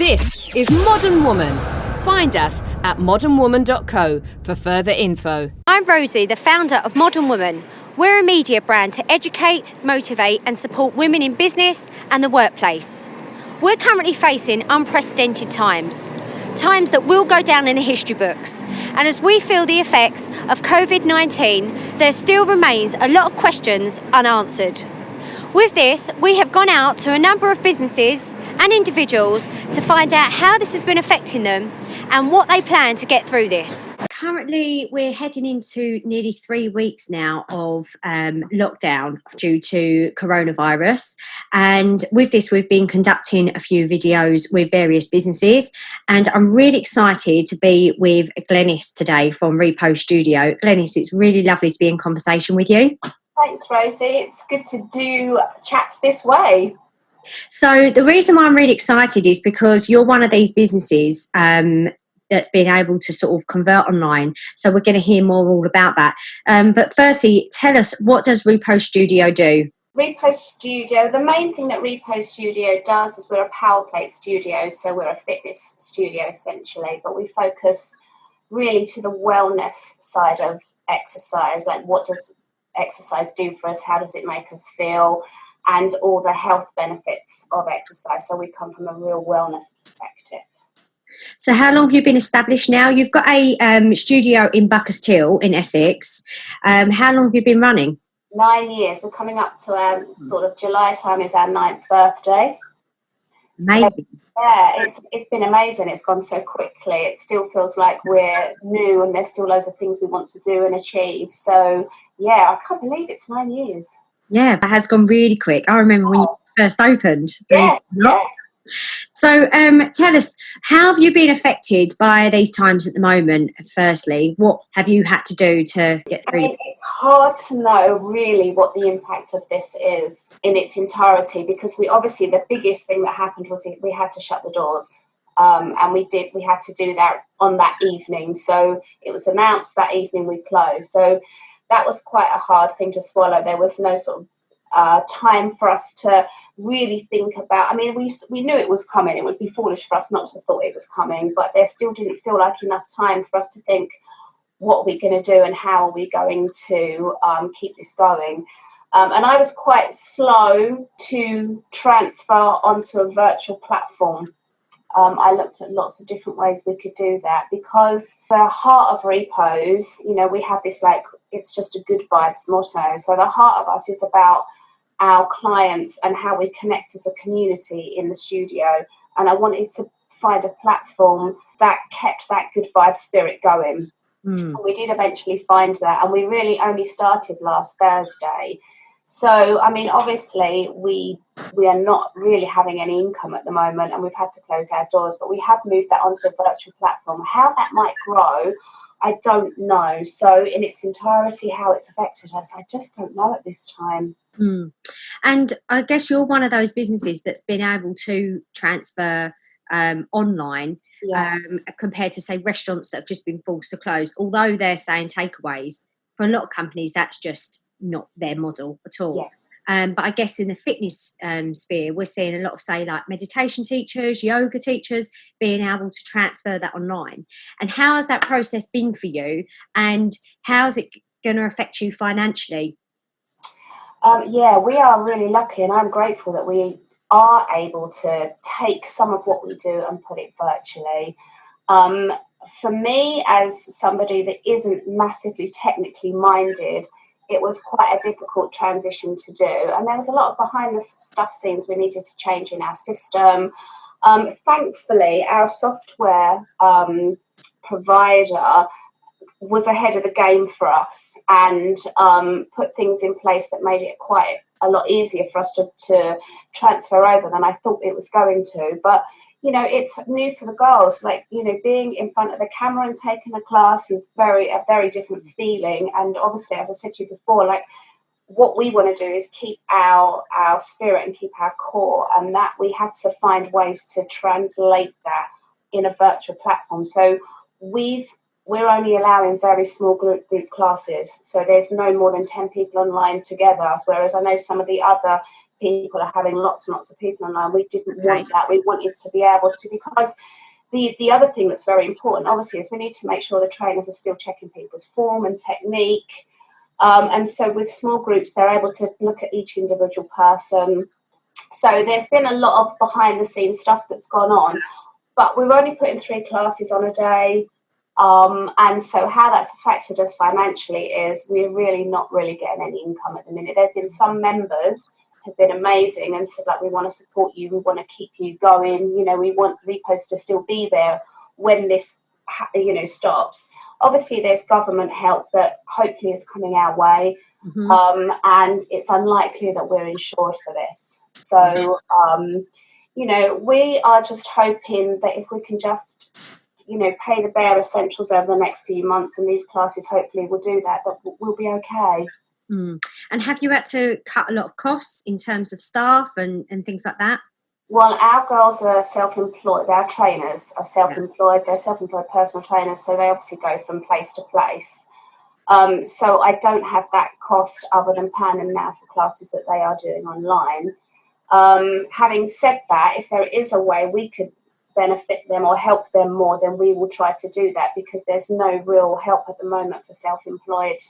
This is Modern Woman. Find us at modernwoman.co for further info. I'm Rosie, the founder of Modern Woman. We're a media brand to educate, motivate and support women in business and the workplace. We're currently facing unprecedented times that will go down in the history books. And as we feel the effects of Covid-19, there still remains a lot of questions unanswered. With this, we have gone out to a number of businesses and individuals to find out how this has been affecting them and what they plan to get through this. Currently, we're heading into nearly 3 weeks now of lockdown due to coronavirus. And with this, we've been conducting a few videos with various businesses. And I'm really excited to be with Glenys today from Repose Studio. Glenys, it's really lovely to be in conversation with you. Thanks, Rosie. It's good to do chats this way. So the reason why I'm really excited is because you're one of these businesses that's been able to sort of convert online. So we're going to hear more all about that. But firstly, tell us, what does Repose Studio do? Repose Studio, the main thing that Repose Studio does is we're a power plate studio. So we're a fitness studio essentially, but we focus really to the wellness side of exercise. Like, what does exercise do for us? How does it make us feel? And all the health benefits of exercise. So we come from a real wellness perspective. So how long have you been established now? You've got a studio in Buckhurst in Essex. How long have you been running? 9 years. We're coming up to sort of July time is our 9th birthday. Amazing. So, yeah, it's been amazing. It's gone so quickly. It still feels like we're new and there's still loads of things we want to do and achieve. So yeah, I can't believe it's 9 years. Yeah, that has gone really quick. I remember when you first opened. Yeah. So tell us, how have you been affected by these times at the moment? Firstly, what have you had to do to get through? It's hard to know really what the impact of this is in its entirety, because the biggest thing that happened was we had to shut the doors. And we had to do that on that evening. So it was announced that evening we closed. So that was quite a hard thing to swallow. There was no sort of time for us to really think about. I mean, we knew it was coming. It would be foolish for us not to have thought it was coming, but there still didn't feel like enough time for us to think, what are we going to do and how are we going to keep this going? And I was quite slow to transfer onto a virtual platform. I looked at lots of different ways we could do that, because the heart of Repose, we have this it's just a good vibes motto. So the heart of us is about our clients and how we connect as a community in the studio. And I wanted to find a platform that kept that good vibe spirit going. And we did eventually find that, and we really only started last Thursday. So, I mean, obviously, we are not really having any income at the moment, and we've had to close our doors, but we have moved that onto a virtual platform. How that might grow, I don't know. So in its entirety, how it's affected us, I just don't know at this time. And I guess you're one of those businesses that's been able to transfer online. Yeah. Compared to, say, restaurants that have just been forced to close, although they're saying takeaways. For a lot of companies, that's just not their model at all. Yes. But I guess in the fitness sphere, we're seeing a lot of, say, like meditation teachers, yoga teachers, being able to transfer that online. And how has that process been for you? And how's it going to affect you financially? Yeah, we are really lucky, and I'm grateful that we are able to take some of what we do and put it virtually. For me, as somebody that isn't massively technically minded, it was quite a difficult transition to do. And there was a lot of behind the stuff scenes we needed to change in our system. Thankfully, our software provider was ahead of the game for us and put things in place that made it quite a lot easier for us to transfer over than I thought it was going to. But, it's new for the girls. Being in front of the camera and taking a class is a very different feeling. And obviously, as I said to you before, what we want to do is keep our spirit and keep our core, and that we had to find ways to translate that in a virtual platform. So we're only allowing very small group classes, so there's no more than 10 people online together, whereas I know some of the other people are having lots and lots of people online. We didn't want that. We wanted to be able to, because the other thing that's very important, obviously, is we need to make sure the trainers are still checking people's form and technique. And so with small groups, they're able to look at each individual person. So there's been a lot of behind the scenes stuff that's gone on, but we're only putting 3 classes on a day. And so how that's affected us financially is we're really not really getting any income at the minute. There have been some members have been amazing and said, like, we want to support you, we want to keep you going, you know, we want Repose to still be there when this, you know, stops. Obviously, there's government help that hopefully is coming our way, and it's unlikely that we're insured for this. So, you know, we are just hoping that if we can just, you know, pay the bare essentials over the next few months, and these classes hopefully will do that, but we'll be okay. And have you had to cut a lot of costs in terms of staff and things like that? Well, our girls are self-employed. Our trainers are self-employed. They're self-employed personal trainers, so they obviously go from place to place. So I don't have that cost other than pound them now for classes that they are doing online. Having said that, if there is a way we could benefit them or help them more, then we will try to do that, because there's no real help at the moment for self-employed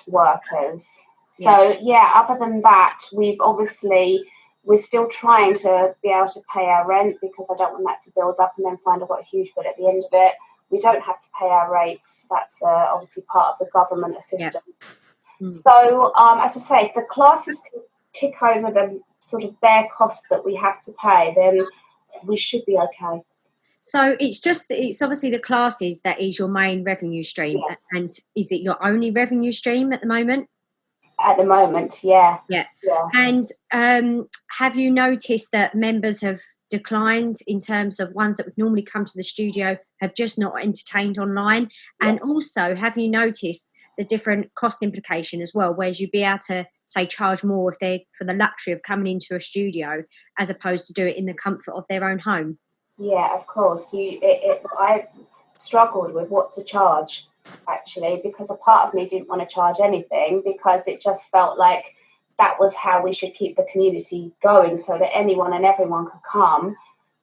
workers. So other than that, we're still trying to be able to pay our rent, because I don't want that to build up and then find I've got a huge bill at the end of it. We don't have to pay our rates. That's obviously part of the government assistance. So as I say, if the classes can tick over the sort of bare costs that we have to pay, then we should be okay. So it's obviously the classes that is your main revenue stream. Yes. And is it your only revenue stream at the moment? At the moment, yeah. And have you noticed that members have declined in terms of ones that would normally come to the studio have just not entertained online? And also, have you noticed the different cost implication as well, whereas you'd be able to, say, charge more if they're for the luxury of coming into a studio as opposed to do it in the comfort of their own home? Yeah, of course. I struggled with what to charge, actually, because a part of me didn't want to charge anything, because it just felt like that was how we should keep the community going, so that anyone and everyone could come.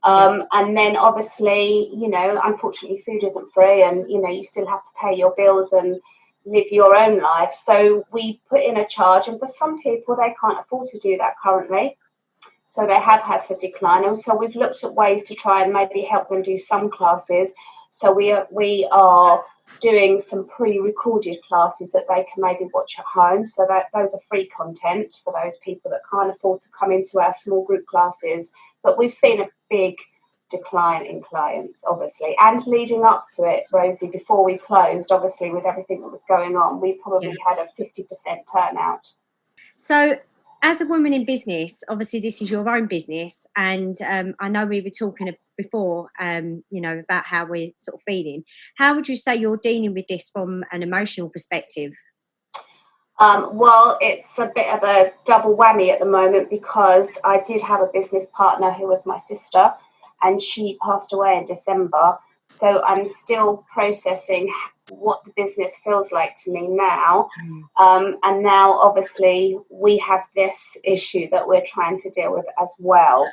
And then obviously, you know, unfortunately food isn't free, and, you know, you still have to pay your bills and live your own life. So we put in a charge, and for some people, they can't afford to do that currently. So they have had to decline. And so we've looked at ways to try and maybe help them do some classes. So we are doing some pre-recorded classes that they can maybe watch at home. So that those are free content for those people that can't afford to come into our small group classes. But we've seen a big decline in clients, obviously. And leading up to it, Rosie, before we closed, obviously with everything that was going on, we probably had a 50% turnout. So as a woman in business, obviously this is your own business, and I know we were talking before, you know, about how we're sort of feeling. How would you say you're dealing with this from an emotional perspective? Well, it's a bit of a double whammy at the moment, because I did have a business partner who was my sister, and she passed away in December. So I'm still processing what the business feels like to me now. And now, obviously, we have this issue that we're trying to deal with as well.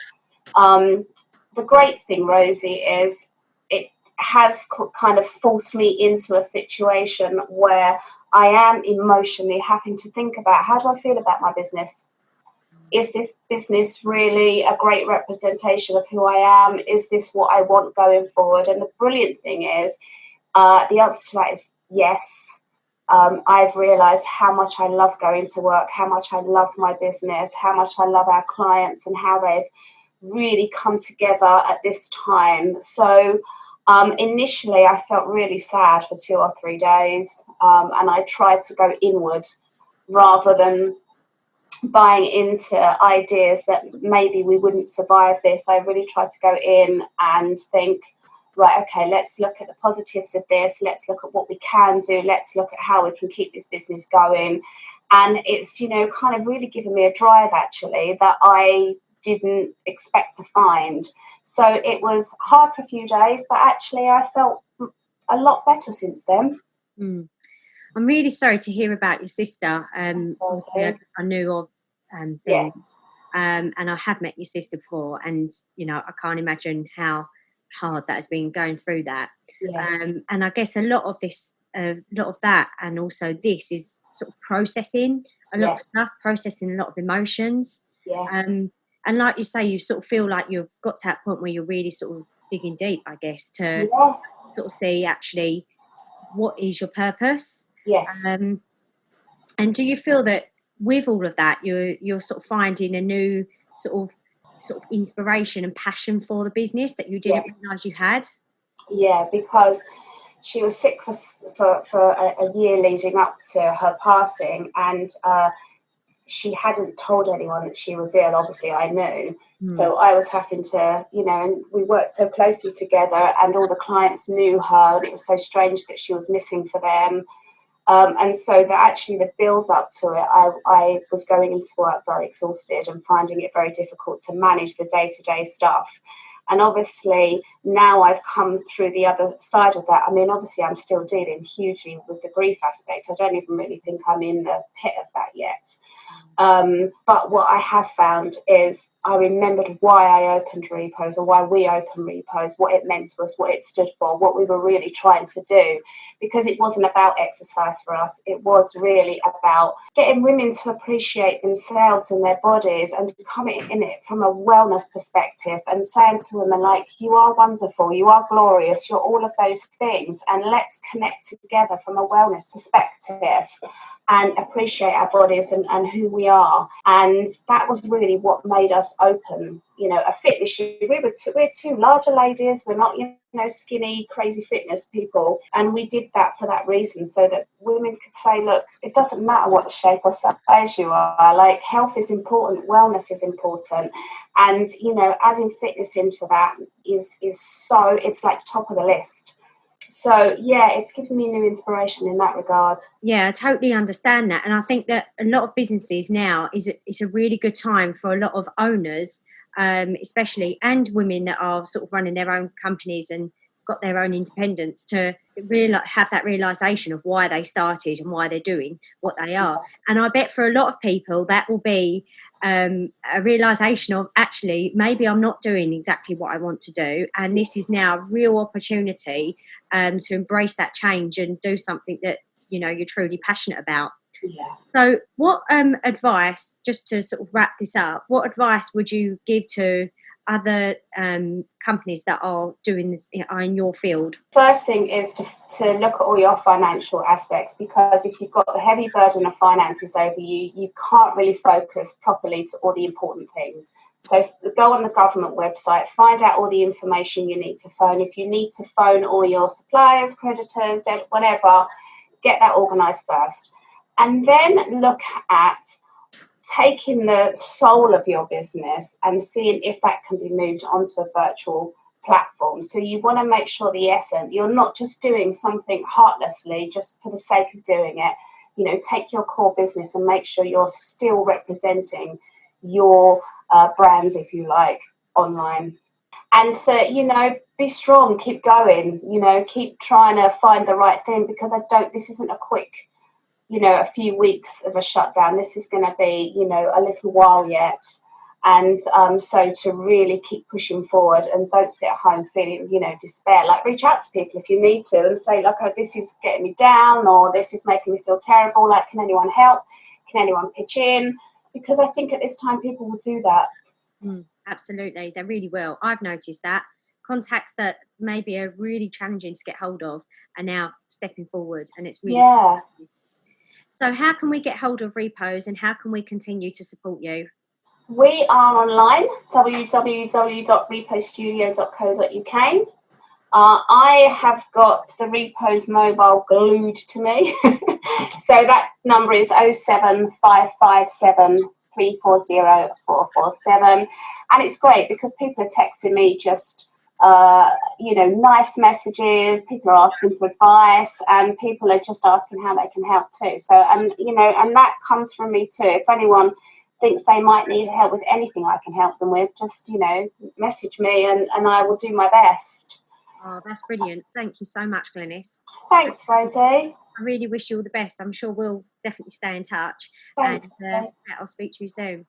The great thing, Rosie, is it has kind of forced me into a situation where I am emotionally having to think about, how do I feel about my business? Is this business really a great representation of who I am? Is this what I want going forward? And the brilliant thing is, the answer to that is yes. I've realised how much I love going to work, how much I love my business, how much I love our clients, and how they've really come together at this time. So initially I felt really sad for 2 or 3 days, and I tried to go inward rather than buying into ideas that maybe we wouldn't survive this. I really tried to go in and think, right, okay, let's look at the positives of this. Let's look at what we can do. Let's look at how we can keep this business going. And it's, you know, kind of really given me a drive, actually, that I didn't expect to find. So it was hard for a few days, but actually I felt a lot better since then. I'm really sorry to hear about your sister. Obviously, I knew of thing. Yes. And I have met your sister before, and I can't imagine how hard that has been going through that. Yes. And I guess a lot of that, and also this is sort of processing a lot of stuff, processing a lot of emotions. Yeah. And like you say, you sort of feel like you've got to that point where you're really sort of digging deep, I guess, to sort of see actually what is your purpose. Yes. And do you feel that with all of that, you're sort of finding a new sort of inspiration and passion for the business that you didn't realise you had? Yeah, because she was sick for a year leading up to her passing, and she hadn't told anyone that she was ill. Obviously, I knew. So I was having to, and we worked so closely together, and all the clients knew her, and it was so strange that she was missing for them. And so the build up to it, I was going into work very exhausted and finding it very difficult to manage the day-to-day stuff. And obviously now I've come through the other side of that. I mean, obviously I'm still dealing hugely with the grief aspect. I don't even really think I'm in the pit of that yet. But what I have found is I remembered why I opened Repose, or why we opened Repose, what it meant to us, what it stood for, what we were really trying to do. Because it wasn't about exercise for us. It was really about getting women to appreciate themselves and their bodies, and coming in it from a wellness perspective and saying to women, like, you are wonderful, you are glorious, you're all of those things, and let's connect together from a wellness perspective and appreciate our bodies and who we are. And that was really what made us open, a fitness shoe. We're two larger ladies. We're not, skinny, crazy fitness people. And we did that for that reason, so that women could say, look, it doesn't matter what shape or size you are. Like, health is important, wellness is important. And, adding fitness into that is so, it's like top of the list. So, yeah, it's given me new inspiration in that regard. Yeah, I totally understand that. And I think that a lot of businesses now it's a really good time for a lot of owners, especially, and women that are sort of running their own companies and got their own independence, to really have that realisation of why they started and why they're doing what they are. And I bet for a lot of people that will be a realisation of, actually, maybe I'm not doing exactly what I want to do, and this is now a real opportunity to embrace that change and do something that you're truly passionate about. Yeah. So what advice, just to sort of wrap this up, what advice would you give to other companies that are doing this, are in your field? First thing is to look at all your financial aspects, because if you've got the heavy burden of finances over you, you can't really focus properly to all the important things. So go on the government website, find out all the information you need to phone. If you need to phone all your suppliers, creditors, whatever, get that organised first. And then look at taking the soul of your business and seeing if that can be moved onto a virtual platform. So you want to make sure the essence, you're not just doing something heartlessly just for the sake of doing it. Take your core business and make sure you're still representing your brand, if you like, online. And so, be strong, keep going, keep trying to find the right thing, because this isn't a quick, a few weeks of a shutdown. This is going to be, a little while yet. And so to really keep pushing forward, and don't sit at home feeling, despair. Like, reach out to people if you need to and say, like, oh, this is getting me down, or this is making me feel terrible. Like, can anyone help? Can anyone pitch in? Because I think at this time people will do that. Absolutely, they really will. I've noticed that contacts that maybe are really challenging to get hold of are now stepping forward, and it's really Yeah. So how can we get hold of Repose, and how can we continue to support you? We are online, www.repostudio.co.uk. I have got the Repose mobile glued to me. So that number is 07557 340 447. And it's great because people are texting me just, nice messages. People are asking for advice, and people are just asking how they can help too. So, and that comes from me too. If anyone thinks they might need help with anything I can help them with, just, message me and I will do my best. Oh, that's brilliant. Thank you so much, Glenys. Thanks, Rosie. I really wish you all the best. I'm sure we'll definitely stay in touch. Thanks. And I'll speak to you soon.